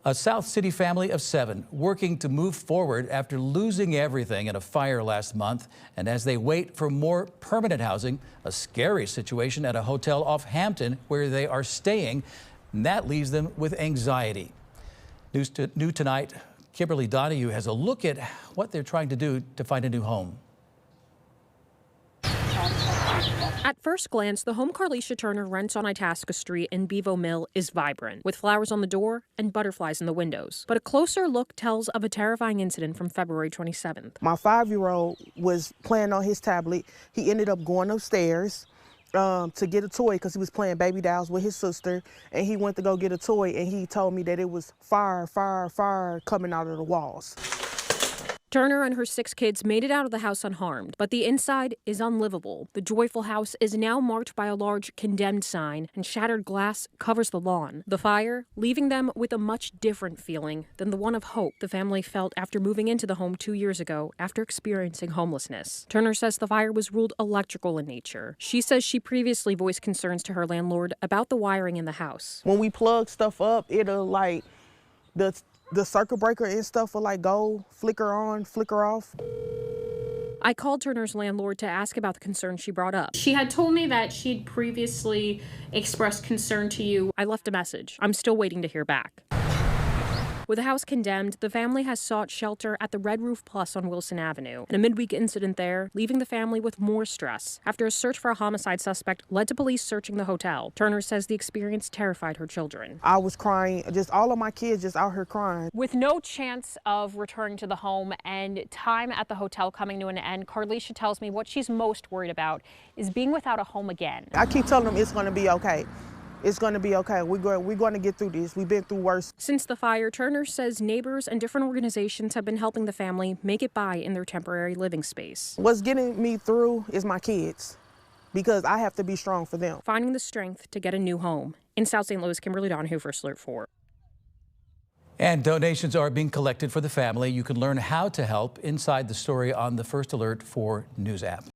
A South City family of 7 working to move forward after losing everything in a fire last month. And as they wait for more permanent housing, a scary situation at a hotel off Hampton where they are staying. And that leaves them with anxiety. New tonight, Kimberly Donahue has a look at what they're trying to do to find a new home. At first glance, the home Carlisha Turner rents on Itaska Street in Bevo Mill is vibrant, with flowers on the door and butterflies in the windows. But a closer look tells of a terrifying incident from February 27th. My 5-year-old was playing on his tablet. He ended up going upstairs to get a toy because he was playing baby dolls with his sister, and he went to go get a toy, and he told me that it was fire coming out of the walls. Turner and her 6 kids made it out of the house unharmed, but the inside is unlivable. The joyful house is now marked by a large condemned sign, and shattered glass covers the lawn. The fire, leaving them with a much different feeling than the one of hope the family felt after moving into the home 2 years ago after experiencing homelessness. Turner says the fire was ruled electrical in nature. She says she previously voiced concerns to her landlord about the wiring in the house. When we plug stuff up, it'll like the circuit breaker and stuff will like go flicker on, flicker off. I called Turner's landlord to ask about the concern she brought up. She had told me that she'd previously expressed concern to you. I left a message. I'm still waiting to hear back. With the house condemned, the family has sought shelter at the Red Roof Plus on Wilson Avenue. And a midweek incident there, leaving the family with more stress after a search for a homicide suspect led to police searching the hotel. Turner says the experience terrified her children. I was crying, just all of my kids just out here crying. With no chance of returning to the home and time at the hotel coming to an end, Carlisha tells me what she's most worried about is being without a home again. I keep telling them it's going to be okay. It's going to be okay. We're going to get through this. We've been through worse. Since the fire, Turner says neighbors and different organizations have been helping the family make it by in their temporary living space. What's getting me through is my kids, because I have to be strong for them. Finding the strength to get a new home. In South St. Louis, Kimberly Donahue, First Alert 4. And donations are being collected for the family. You can learn how to help inside the story on the First Alert 4 News app.